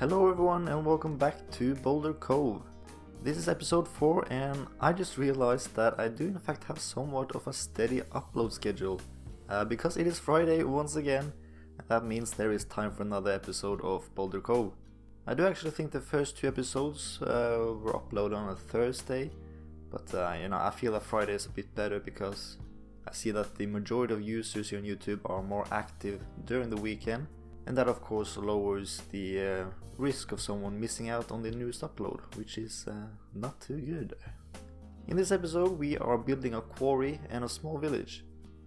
Hello everyone and welcome back to Boulder Cove. This is episode 4 and I just realized that I do in fact have somewhat of a steady upload schedule because it is Friday once again, and that means there is time for another episode of Boulder Cove. I do actually think the first 2 episodes were uploaded on a Thursday, but I feel that Friday is a bit better because I see that the majority of users here on YouTube are more active during the weekend, and that of course lowers the risk of someone missing out on the newest upload, which is not too good. In this episode we are building a quarry and a small village.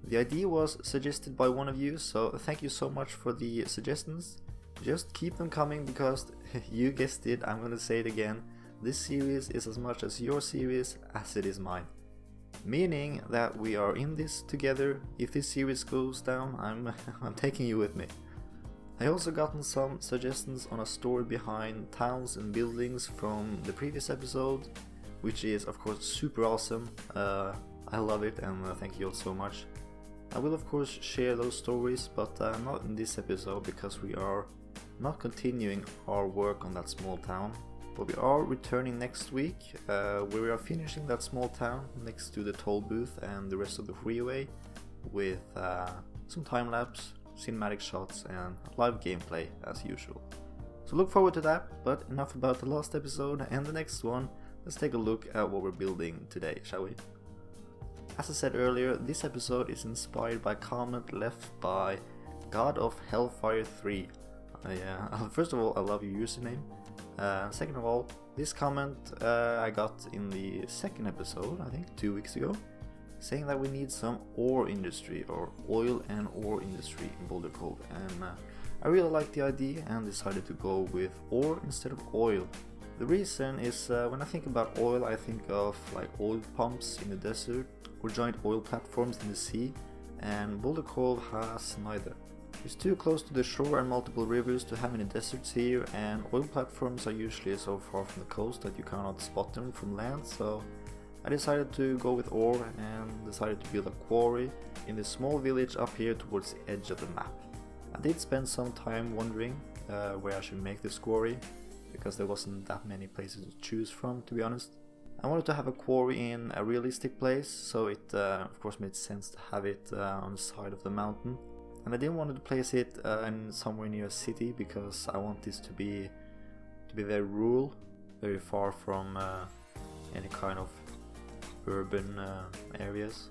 The idea was suggested by one of you, so thank you so much for the suggestions. Just keep them coming because you guessed it, I'm gonna say it again, this series is as much as your series as it is mine. Meaning that we are in this together. If this series goes down, I'm taking you with me. I also gotten some suggestions on a story behind towns and buildings from the previous episode, which is of course super awesome. I love it and thank you all so much. I will of course share those stories, but not in this episode because we are not continuing our work on that small town. But we are returning next week, where we are finishing that small town next to the toll booth and the rest of the freeway with some time-lapse, cinematic shots and live gameplay as usual. So look forward to that, but enough about the last episode and the next one. Let's take a look at what we're building today, shall we? As I said earlier, this episode is inspired by a comment left by God of Hellfire 3. First of all, I love your username. Second of all, this comment I got in the second episode, I think 2 weeks ago, saying that we need some ore industry or oil and ore industry in Boulder Cove, and I really liked the idea and decided to go with ore instead of oil. The reason is when I think about oil, I think of like oil pumps in the desert or giant oil platforms in the sea, and Boulder Cove has neither. It's too close to the shore and multiple rivers to have any deserts here, and oil platforms are usually so far from the coast that you cannot spot them from land, so I decided to go with ore and decided to build a quarry in this small village up here towards the edge of the map. I did spend some time wondering where I should make this quarry, because there wasn't that many places to choose from, to be honest. I wanted to have a quarry in a realistic place, so it of course made sense to have it on the side of the mountain. And I didn't want to place it in somewhere near a city because I want this to be very rural, very far from any kind of urban areas.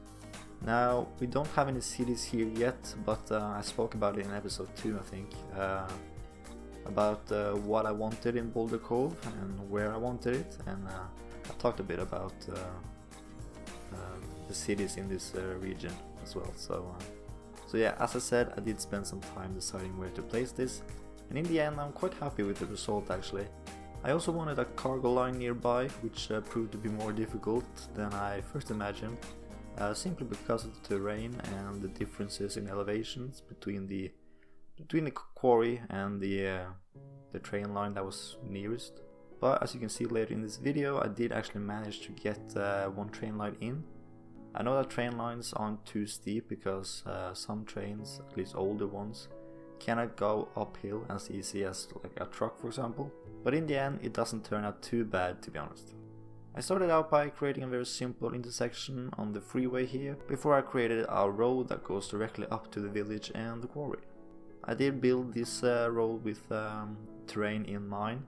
Now, we don't have any cities here yet, but I spoke about it in episode 2, I think, about what I wanted in Boulder Cove and where I wanted it, and I talked a bit about the cities in this region as well. So yeah, as I said, I did spend some time deciding where to place this, and in the end I'm quite happy with the result actually. I also wanted a cargo line nearby, which proved to be more difficult than I first imagined, simply because of the terrain and the differences in elevations between the quarry and the train line that was nearest. But as you can see later in this video, I did actually manage to get one train line in. I know that train lines aren't too steep because some trains, at least older ones, cannot go uphill as easy as like a truck for example, but in the end it doesn't turn out too bad, to be honest. I started out by creating a very simple intersection on the freeway here before I created a road that goes directly up to the village and the quarry. I did build this road with terrain in mind,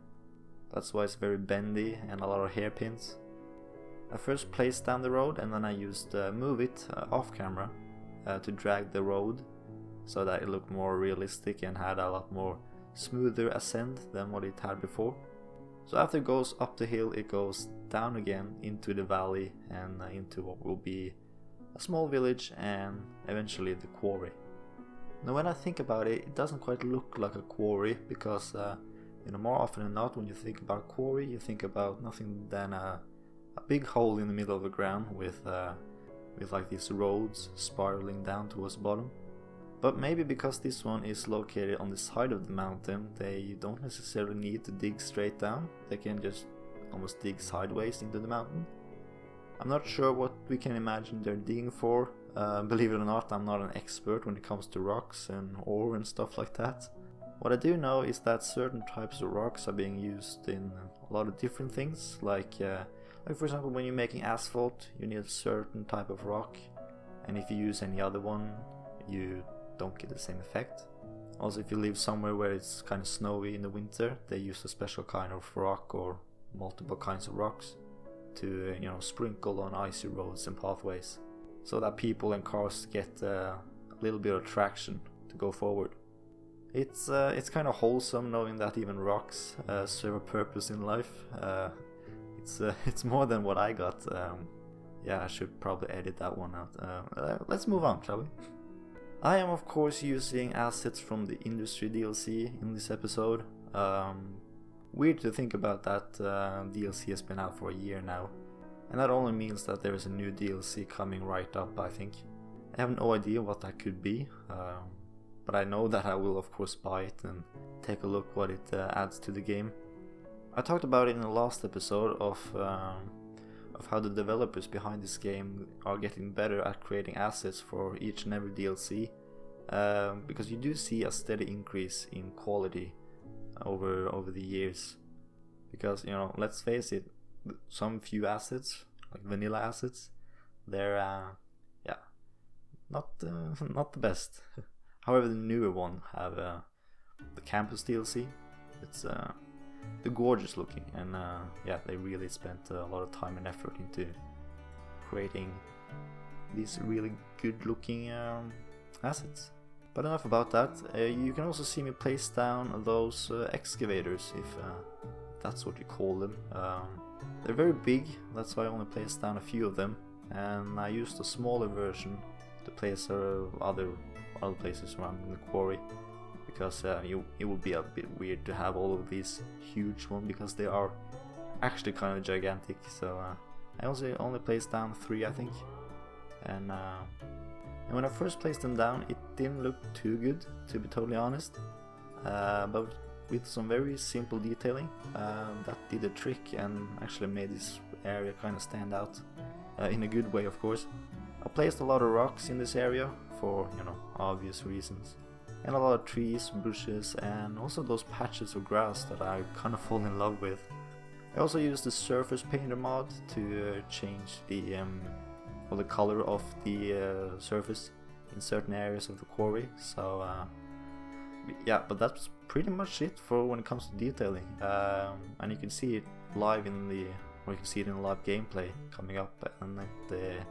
that's why it's very bendy and a lot of hairpins. I first placed down the road and then I used Move It off camera to drag the road so that it looked more realistic and had a lot more smoother ascent than what it had before. So after it goes up the hill, it goes down again into the valley and into what will be a small village and eventually the quarry. Now when I think about it, it doesn't quite look like a quarry because more often than not when you think about a quarry, you think about nothing than a big hole in the middle of the ground with like these roads spiraling down towards the bottom. But maybe because this one is located on the side of the mountain, they don't necessarily need to dig straight down, they can just almost dig sideways into the mountain. I'm not sure what we can imagine they're digging for. Believe it or not, I'm not an expert when it comes to rocks and ore and stuff like that. What I do know is that certain types of rocks are being used in a lot of different things, like for example, when you're making asphalt, you need a certain type of rock, and if you use any other one, you don't get the same effect. Also, if you live somewhere where it's kind of snowy in the winter, they use a special kind of rock or multiple kinds of rocks to sprinkle on icy roads and pathways, so that people and cars get a little bit of traction to go forward. It's kind of wholesome knowing that even rocks serve a purpose in life. It's more than what I got. Yeah, I should probably edit that one out. Let's move on, shall we? I am of course using assets from the Industry DLC in this episode. Weird to think about that DLC has been out for a year now, and that only means that there is a new DLC coming right up, I think. I have no idea what that could be, but I know that I will of course buy it and take a look what it adds to the game. I talked about it in the last episode of how the developers behind this game are getting better at creating assets for each and every DLC, because you do see a steady increase in quality over the years. Because let's face it, some few assets, like vanilla assets, they're not the best. However, the newer one have the campus DLC. It's they're gorgeous looking, and they really spent a lot of time and effort into creating these really good looking assets. But enough about that. You can also see me place down those excavators, if that's what you call them. They're very big, that's why I only placed down a few of them, and I used a smaller version to place other places around in the quarry, because it would be a bit weird to have all of these huge ones, because they are actually kind of gigantic. So I also only placed down 3, I think, and when I first placed them down, it didn't look too good, to be totally honest, but with some very simple detailing, that did a trick and actually made this area kind of stand out, in a good way, of course. I placed a lot of rocks in this area for obvious reasons, and a lot of trees, bushes, and also those patches of grass that I kind of fall in love with. I also used the Surface Painter mod to change the color of the surface in certain areas of the quarry. So yeah, but that's pretty much it for when it comes to detailing. And you can see it live in the live gameplay coming up, and the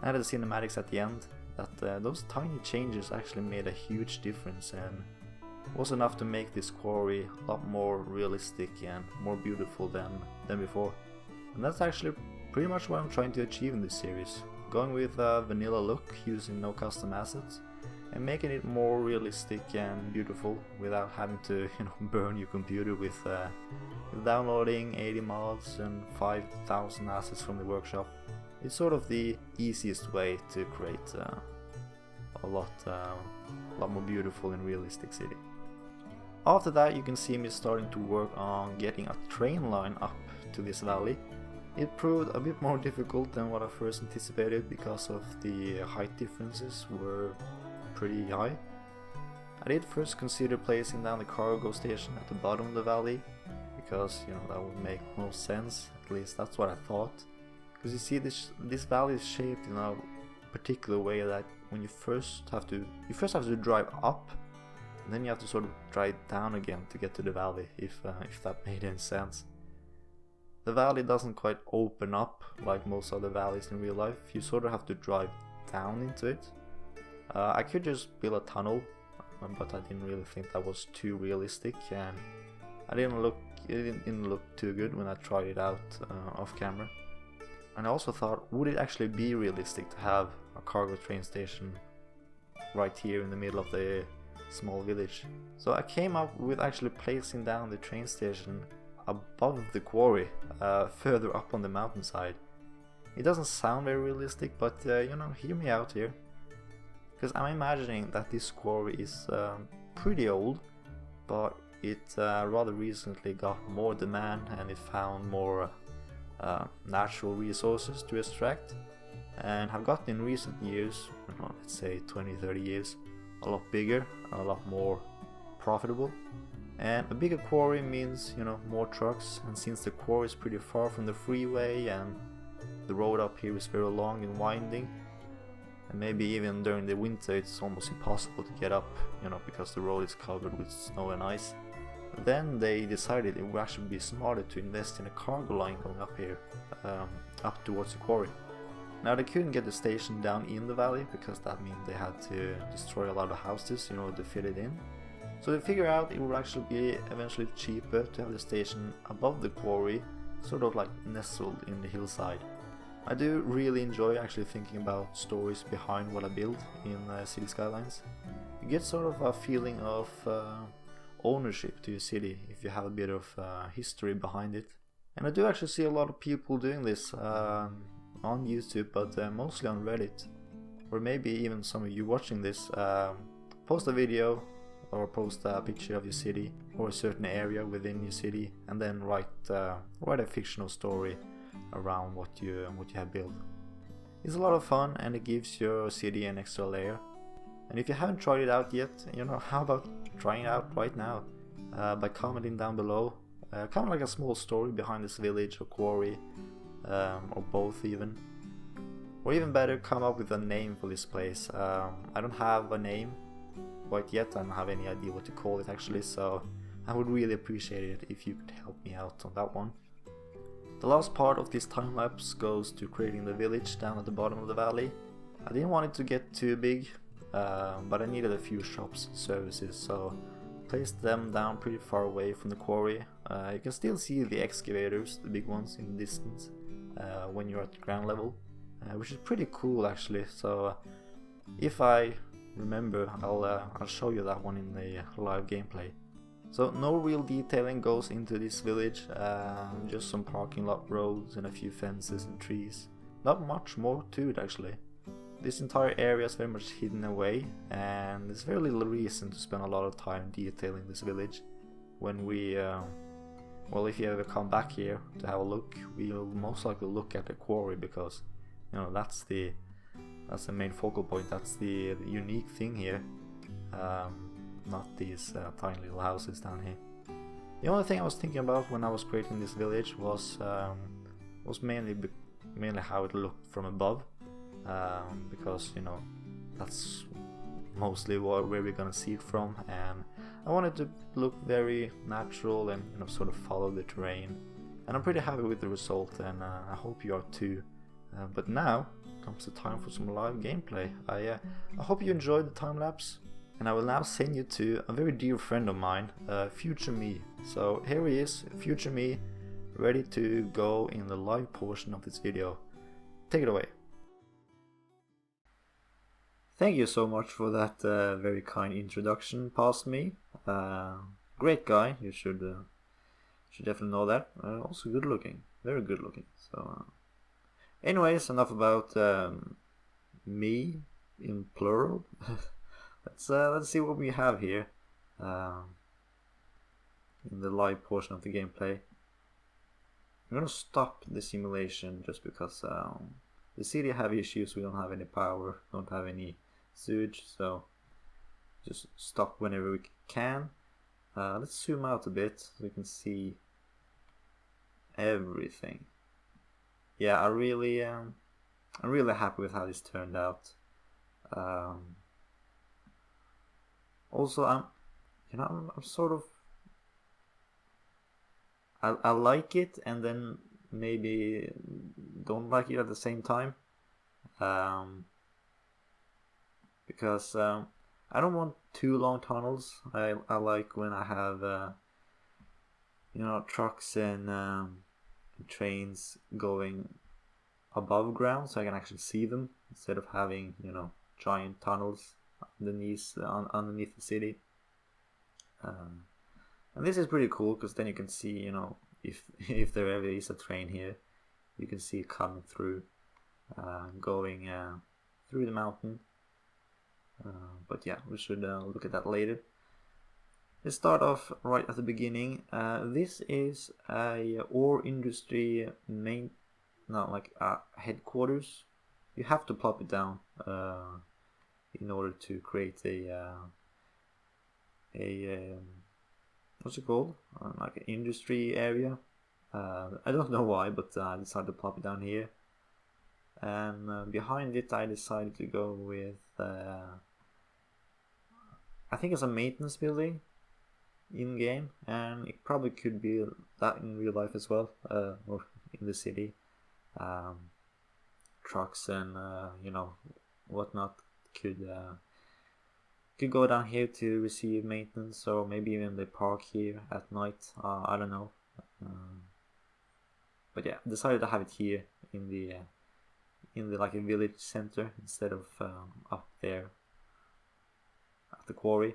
cinematics at the end. That those tiny changes actually made a huge difference, and was enough to make this quarry a lot more realistic and more beautiful than before. And that's actually pretty much what I'm trying to achieve in this series, going with a vanilla look using no custom assets, and making it more realistic and beautiful without having to burn your computer with downloading 80 mods and 5,000 assets from the workshop. It's sort of the easiest way to create a lot more beautiful and realistic city. After that, you can see me starting to work on getting a train line up to this valley. It proved a bit more difficult than what I first anticipated, because of the height differences were pretty high. I did first consider placing down the cargo station at the bottom of the valley, because that would make most sense. At least that's what I thought. Because you see, this valley is shaped in a particular way that when you first have to drive up, and then you have to sort of drive down again to get to the valley, if that made any sense. The valley doesn't quite open up like most other valleys in real life. You sort of have to drive down into it. I could just build a tunnel, but I didn't really think that was too realistic, and it didn't look too good when I tried it out off camera. And I also thought, would it actually be realistic to have a cargo train station right here in the middle of the small village? So I came up with actually placing down the train station above the quarry, further up on the mountainside. It doesn't sound very realistic, but hear me out here. Because I'm imagining that this quarry is pretty old, but it rather recently got more demand, and it found more natural resources to extract, and have gotten in recent years, let's say 20-30 years, a lot bigger, a lot more profitable. And a bigger quarry means, you know, more trucks, and since the quarry is pretty far from the freeway and the road up here is very long and winding, and maybe even during the winter it's almost impossible to get up, you know, because the road is covered with snow and ice. Then they decided it would actually be smarter to invest in a cargo line going up here, up towards the quarry. Now they couldn't get the station down in the valley because that meant they had to destroy a lot of houses in order to fit it in. So they figured out it would actually be eventually cheaper to have the station above the quarry, sort of like nestled in the hillside. I do really enjoy actually thinking about stories behind what I build in Cities Skylines. You get sort of a feeling of ownership to your city if you have a bit of history behind it. And I do actually see a lot of people doing this on YouTube, but mostly on Reddit, or maybe even some of you watching this. Post a video or post a picture of your city or a certain area within your city, and then write a fictional story around what you have built. It's a lot of fun and it gives your city an extra layer. And if you haven't tried it out yet, you know, how about trying it out right now by commenting down below, kind of like a small story behind this village or quarry, or both even. Or even better, come up with a name for this place. I don't have a name quite yet, I don't have any idea what to call it actually, so I would really appreciate it if you could help me out on that one. The last part of this time lapse goes to creating the village down at the bottom of the valley. I didn't want it to get too big, but I needed a few shops and services, so placed them down pretty far away from the quarry. You can still see the excavators, the big ones, in the distance when you're at ground level, which is pretty cool actually. So if I remember, I'll show you that one in the live gameplay. So no real detailing goes into this village, just some parking lot roads and a few fences and trees. Not much more to it actually. This entire area is very much hidden away, and there's very little reason to spend a lot of time detailing this village. When we, well, if you ever come back here to have a look, we'll most likely look at the quarry, because, you know, that's the main focal point, that's the unique thing here, not these tiny little houses down here. The only thing I was thinking about when I was creating this village was mainly how it looked from above. Because, you know, that's mostly where we're gonna see it from, and I wanted to look very natural and, you know, sort of follow the terrain, and I'm pretty happy with the result, and I hope you are too. But now comes the time for some live gameplay. I hope you enjoyed the time lapse, and I will now send you to a very dear friend of mine, future me. So here he is, future me, ready to go in the live portion of this video. Take it away. Thank you so much for that very kind introduction past me. Great guy, you should definitely know that. Also good looking, very good looking. So, anyways, enough about me in plural. Let's see what we have here in the live portion of the gameplay. I'm gonna stop the simulation just because the city have issues. We don't have any power, don't have any sewage, so just stop whenever we can. Let's zoom out a bit so we can see everything. Yeah, I'm really happy with how this turned out. Also, I'm sort of, I like it, and then maybe don't like it at the same time, because I don't want too long tunnels. I like when I have you know, trucks and trains going above ground, so I can actually see them instead of having, you know, giant tunnels underneath the city. And this is pretty cool, because then you can see, you know, if there ever is a train here, you can see it coming through, going through the mountain. But yeah, we should look at that later. Let's start off right at the beginning. This is a ore industry headquarters. You have to plop it down in order to create a what's it called? Like an industry area. I don't know why, but I decided to plop it down here. And behind it, I decided to go with I think it's a maintenance building in game, and it probably could be that in real life as well, or in the city. Trucks and whatnot could go down here to receive maintenance, or maybe even they park here at night. I don't know. But yeah, decided to have it here in the like a village center instead of up there at the quarry.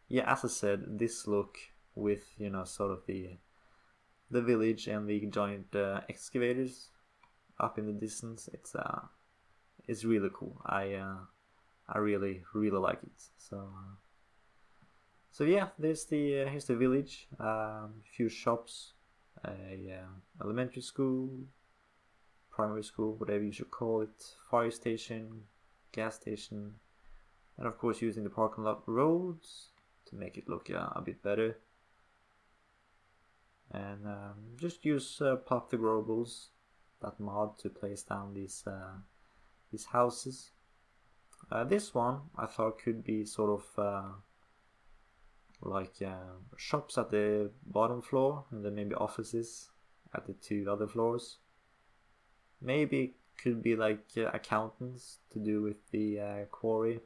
Yeah, as I said, this look with sort of the village and the giant excavators up in the distance, it's really cool. I really like it. So yeah, there's the here's the village. Few shops, a elementary school, primary school, whatever you should call it, fire station, gas station, and of course using the parking lot roads to make it look a bit better. And just use Pop the Grobles, that mod, to place down these houses. This one I thought could be sort of like shops at the bottom floor, and then maybe offices at the two other floors. Maybe could be like accountants to do with the quarry,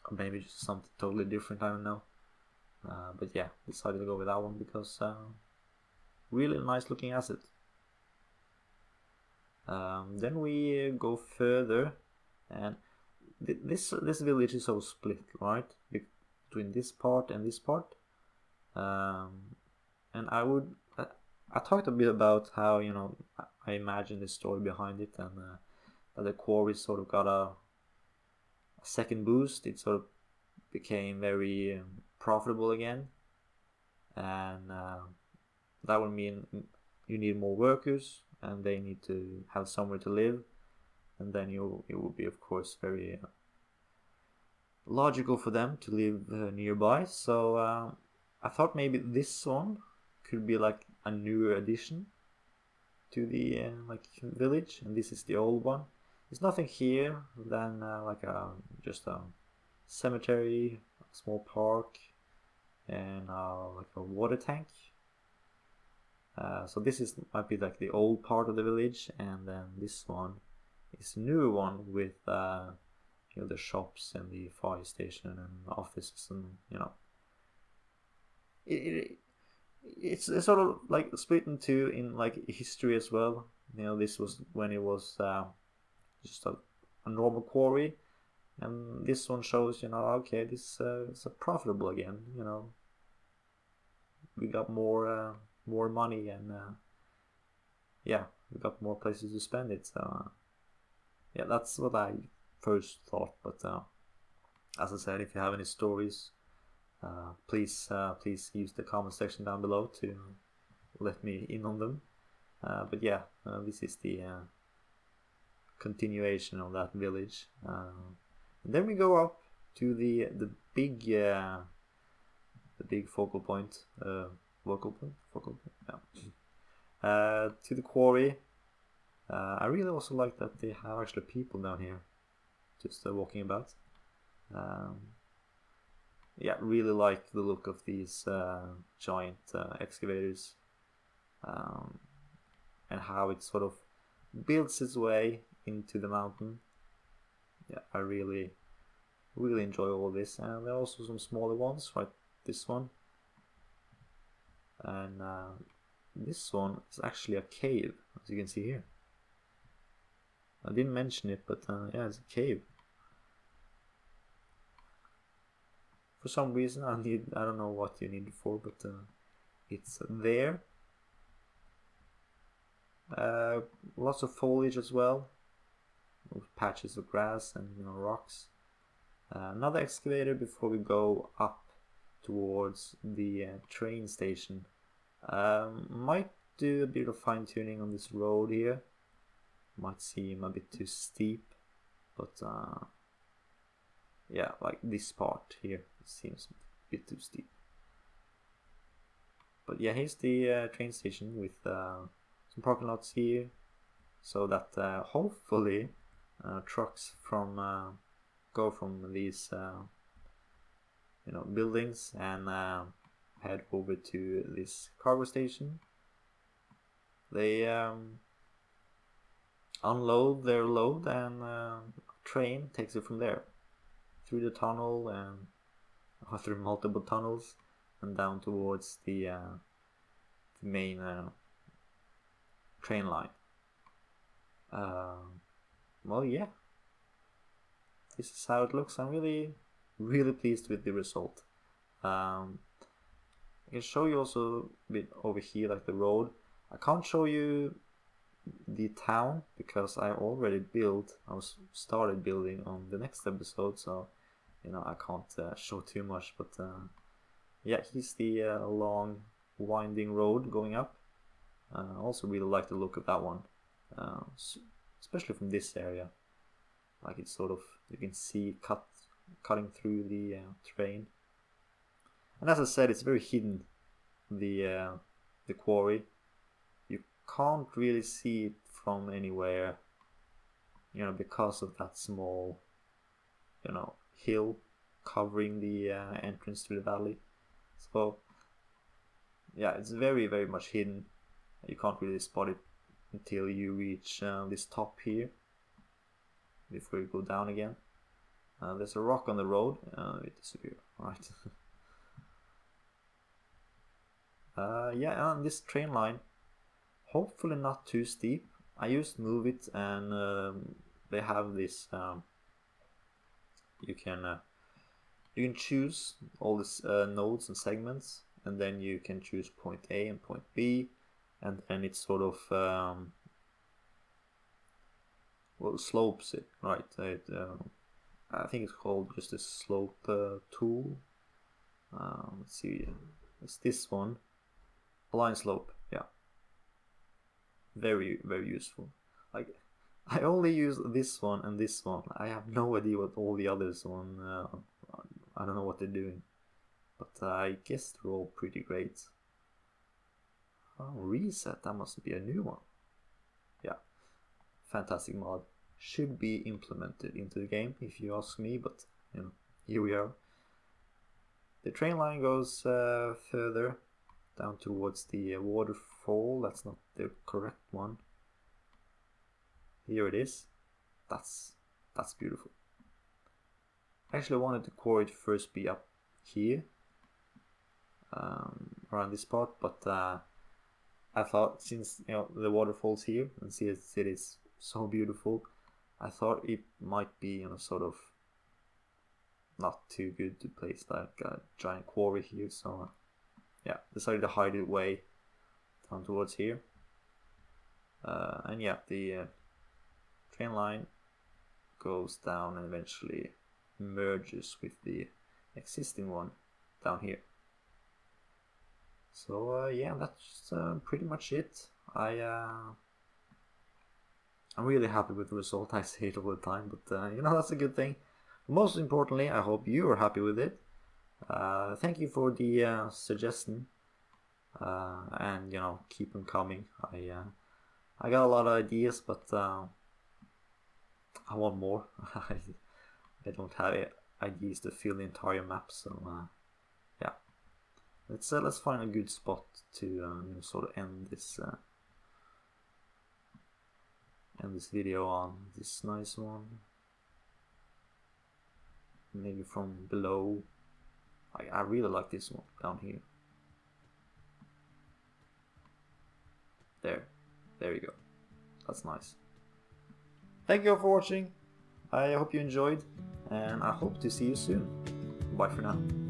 or maybe just something totally different, I don't know. But yeah, decided to go with that one because really nice looking asset. Then we go further, and this village is so split, right, between this part and this part. And I talked a bit about how I imagine the story behind it, and that the quarry sort of got a second boost. It sort of became very profitable again, and that would mean you need more workers, and they need to have somewhere to live, and then it would be, of course, very logical for them to live nearby. So I thought maybe this one could be like a newer addition to the village, and this is the old one. There's nothing here than just a cemetery, a small park, and like a water tank. So this might be like the old part of the village, and then this one is the newer one with the shops and the fire station and offices, and it's sort of like split in two in like history as well. This was when it was just a normal quarry, and this one shows okay, this is profitable again. We got more money, and yeah, we got more places to spend it. So yeah, that's what I first thought. But as I said, if you have any stories, please use the comment section down below to let me in on them. But yeah, this is the continuation of that village. And then we go up to the big focal point. Yeah. To the quarry. I really also like that they have actually people down here just walking about. Yeah, really like the look of these giant excavators, and how it sort of builds its way into the mountain. Yeah, I really enjoy all this. And there are also some smaller ones, right? This one, and this one is actually a cave, as you can see here. I didn't mention it, but yeah, it's a cave. For some reason, I don't know what you need it for, but it's there. Lots of foliage as well, patches of grass and rocks. Another excavator before we go up towards the train station. Might do a bit of fine tuning on this road here. Might seem a bit too steep, but yeah, like this part here seems a bit too steep. But yeah, here's the train station with some parking lots here, so that hopefully trucks from go from these buildings and head over to this cargo station. They unload their load and train takes it from there through the tunnel and through multiple tunnels and down towards the main train line. Well, yeah, this is how it looks. I'm really pleased with the result. I can show you also a bit over here, like the road. I can't show you the town because I already started building on the next episode, so I can't show too much. But yeah, here's the long winding road going up. I also really like the look of that one, especially from this area. Like it's sort of, you can see cutting through the terrain. And as I said, it's very hidden, the quarry. You can't really see it from anywhere, because of that small, hill covering the entrance to the valley. So yeah, it's very, very much hidden. You can't really spot it until you reach this top here, before you go down again. There's a rock on the road. It disappeared. Right. Yeah, and this train line, hopefully not too steep. I used Move It, and they have this. You can choose all these nodes and segments, and then you can choose point A and point B, and then it sort of slopes it, right? I think it's called just a slope tool. Let's see, it's this one, align slope. Yeah, very, very useful. Like, I only use this one and this one. I have no idea what all the others on. I don't know what they're doing, but I guess they're all pretty great. Oh, reset, that must be a new one. Yeah, fantastic mod. Should be implemented into the game, if you ask me, but here we are. The train line goes further down towards the waterfall. That's not the correct one. Here it is. That's beautiful. I actually wanted the quarry to first be up here, around this spot, but I thought, since the waterfall's here and see it is so beautiful, I thought it might be sort of not too good to place like a giant quarry here, so yeah, decided to hide it way down towards here. And yeah, the train line goes down and eventually merges with the existing one down here. So yeah, that's pretty much it. I'm really happy with the result. I say it all the time, but that's a good thing. Most importantly, I hope you are happy with it. Thank you for the suggestion, and keep them coming. I got a lot of ideas, but I want more. I don't have ideas to fill the entire map, so yeah. Let's find a good spot to sort of end this video on. This nice one, maybe from below. I really like this one down here. There you go. That's nice. Thank you all for watching. I hope you enjoyed, and I hope to see you soon. Bye for now.